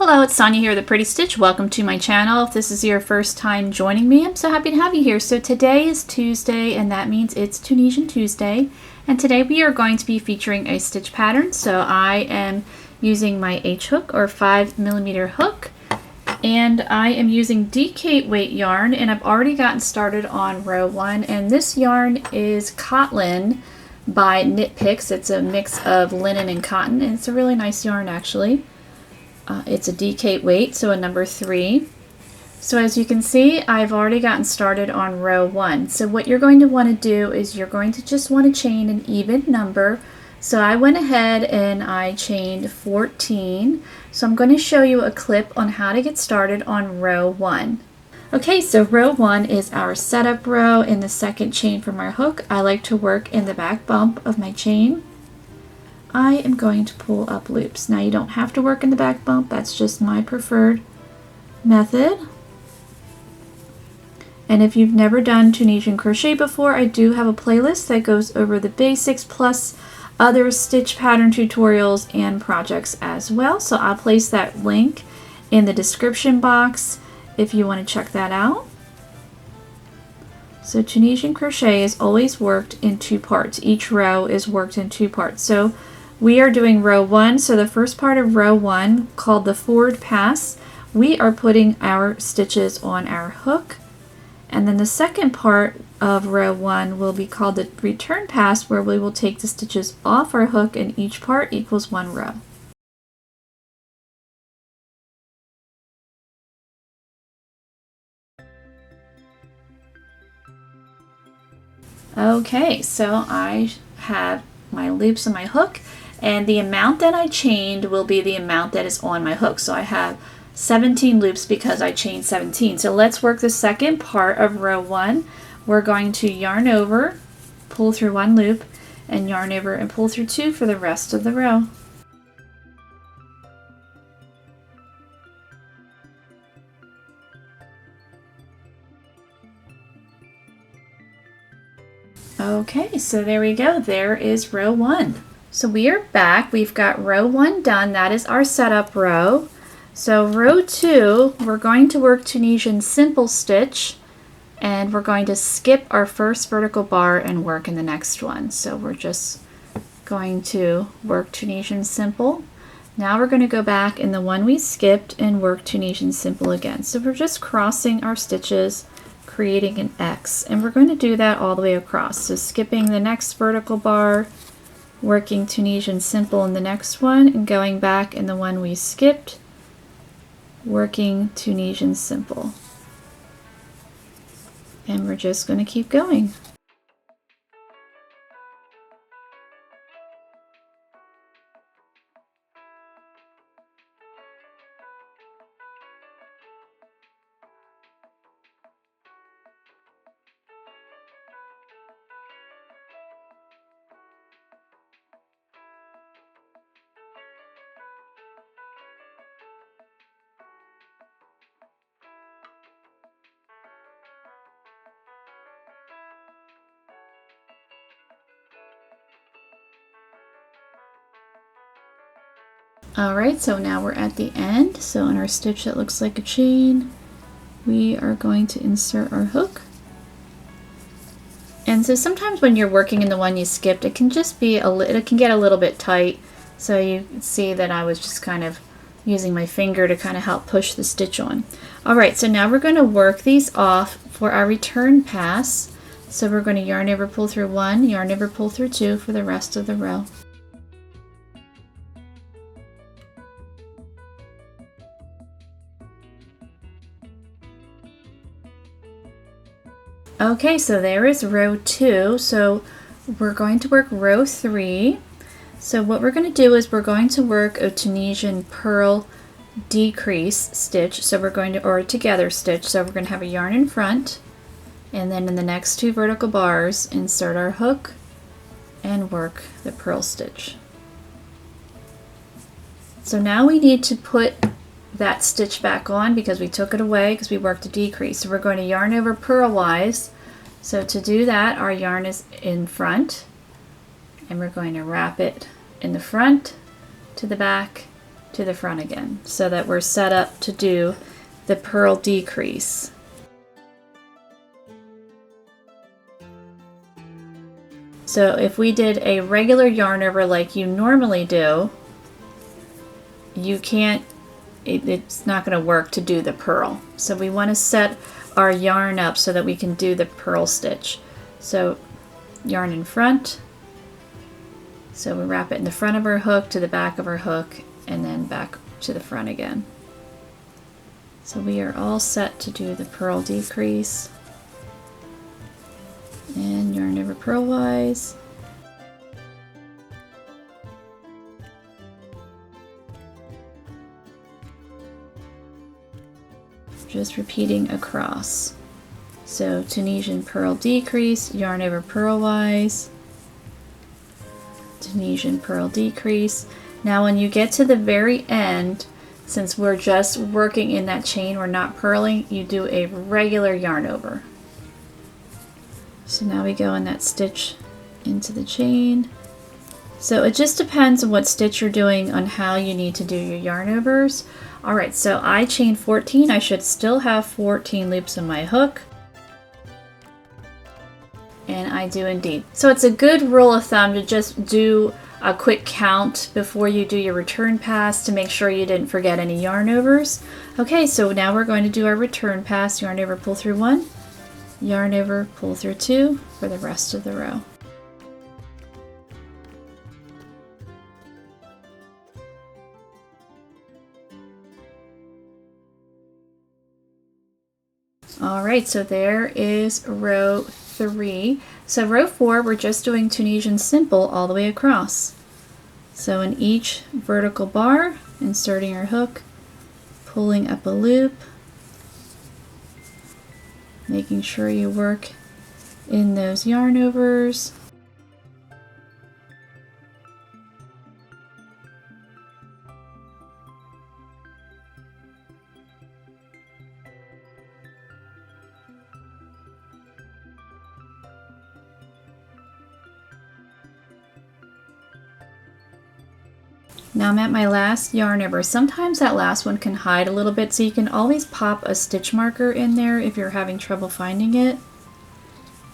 Hello, it's Sonia here, the Pretty Stitch. Welcome to my channel. If this is your first time joining me, I'm so happy to have you here. So today is Tuesday, and that means it's Tunisian Tuesday. And today we are going to be featuring a stitch pattern. So I am using my H hook or 5mm hook, and I am using DK weight yarn, and I've already gotten started on row 1. And this yarn is Cotton by Knit Picks. It's a mix of linen and cotton, and it's a really nice yarn actually. It's a DK weight, so a number 3. So as you can see, I've already gotten started on row 1. So what you're going to want to do is you're going to just want to chain an even number. So I went ahead and I chained 14. So I'm going to show you a clip on how to get started on row 1. Okay, so row 1 is our setup row in the second chain from our hook. I like to work in the back bump of my chain. I am going to pull up loops. Now you don't have to work in the back bump, that's just my preferred method. And if you've never done Tunisian crochet before, I do have a playlist that goes over the basics plus other stitch pattern tutorials and projects as well. So I'll place that link in the description box if you want to check that out. So Tunisian crochet is always worked in 2 parts. Each row is worked in 2 parts. So we are doing row 1, so the first part of row 1, called the forward pass, we are putting our stitches on our hook. And then the second part of row 1 will be called the return pass, where we will take the stitches off our hook, and each part equals 1 row. Okay, so I have my loops on my hook, and the amount that I chained will be the amount that is on my hook. So I have 17 loops because I chained 17. So let's work the second part of row 1. We're going to yarn over, pull through 1 loop, and yarn over and pull through 2 for the rest of the row. Okay, so there we go. There is row 1. So we are back. We've got row 1 done. That is our setup row. So row 2, we're going to work Tunisian simple stitch, and we're going to skip our first vertical bar and work in the next one. So we're just going to work Tunisian simple. Now we're going to go back in the one we skipped and work Tunisian simple again. So we're just crossing our stitches, creating an X, and we're going to do that all the way across. So skipping the next vertical bar, working Tunisian simple in the next one, and going back in the one we skipped, working Tunisian simple. And we're just going to keep going. Alright, so now we're at the end. So on our stitch that looks like a chain, we are going to insert our hook. And so sometimes when you're working in the one you skipped, it can just be it can get a little bit tight. So you can see that I was just kind of using my finger to kind of help push the stitch on. Alright, so now we're going to work these off for our return pass. So we're going to yarn over, pull through 1, yarn over, pull through 2 for the rest of the row. Okay, so there is row 2. So we're going to work row 3. So what we're going to do is we're going to work a Tunisian purl decrease stitch. So we're going to, or a together stitch. So we're going to have a yarn in front, and then in the next 2 vertical bars, insert our hook and work the purl stitch. So now we need to put that stitch back on because we took it away because we worked a decrease. So we're going to yarn over purlwise. So to do that, our yarn is in front, and we're going to wrap it in the front to the back to the front again, so that we're set up to do the purl decrease. So if we did a regular yarn over like you normally do, you can't, it's not going to work to do the purl. So we want to set our yarn up so that we can do the purl stitch. So yarn in front, so we wrap it in the front of our hook to the back of our hook, and then back to the front again. So we are all set to do the purl decrease. And yarn over purlwise. Just repeating across. So Tunisian purl decrease, yarn over purlwise, Tunisian purl decrease. Now when you get to the very end, since we're just working in that chain, we're not purling, you do a regular yarn over. So now we go in that stitch into the chain. So it just depends on what stitch you're doing on how you need to do your yarn overs. Alright, so I chain 14. I should still have 14 loops in my hook. And I do indeed. So it's a good rule of thumb to just do a quick count before you do your return pass to make sure you didn't forget any yarn overs. Okay, so now we're going to do our return pass. Yarn over, pull through 1, yarn over, pull through 2 for the rest of the row. Alright, so there is row 3. So row 4, we're just doing Tunisian simple all the way across. So in each vertical bar, inserting our hook, pulling up a loop, making sure you work in those yarn overs. Now I'm at my last yarn over. Sometimes that last one can hide a little bit, so you can always pop a stitch marker in there if you're having trouble finding it.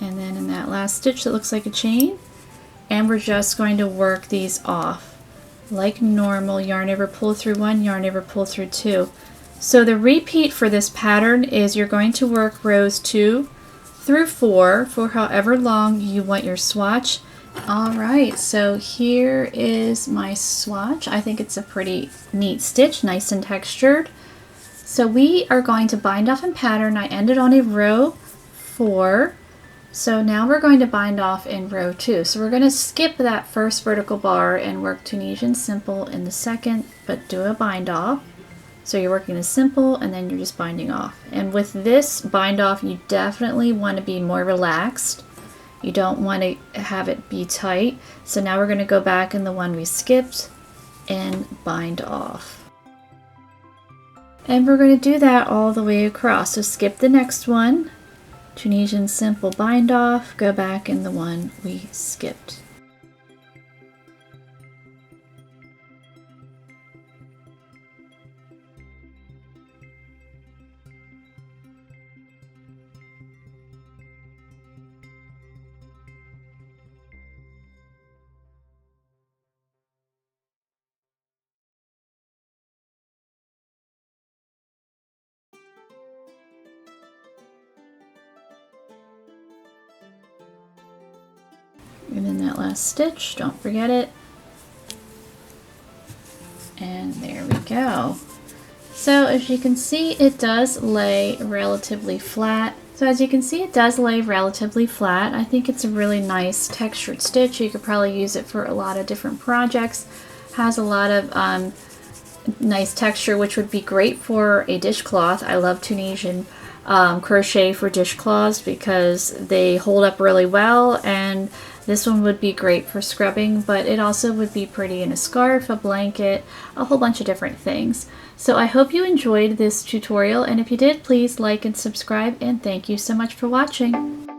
And then in that last stitch that looks like a chain, and we're just going to work these off like normal. Yarn over, pull through 1, yarn over, pull through 2. So the repeat for this pattern is you're going to work rows 2 through 4 for however long you want your swatch. Alright, so here is my swatch. I think it's a pretty neat stitch, nice and textured. So we are going to bind off in pattern. I ended on a row 4. So now we're going to bind off in row 2. So we're going to skip that first vertical bar and work Tunisian simple in the second, but do a bind off. So you're working the simple and then you're just binding off. And with this bind off, you definitely want to be more relaxed. You don't want to have it be tight. So now we're going to go back in the one we skipped and bind off. And we're going to do that all the way across. So skip the next one, Tunisian simple bind off, go back in the one we skipped. And then that last stitch, don't forget it. And there we go. So as you can see, it does lay relatively flat. So as you can see, it does lay relatively flat. I think it's a really nice textured stitch. You could probably use it for a lot of different projects. Has a lot of nice texture, which would be great for a dishcloth. I love Tunisian crochet for dishcloths because they hold up really well, and this one would be great for scrubbing, but it also would be pretty in a scarf, a blanket, a whole bunch of different things. So I hope you enjoyed this tutorial, and if you did, please like and subscribe, and thank you so much for watching.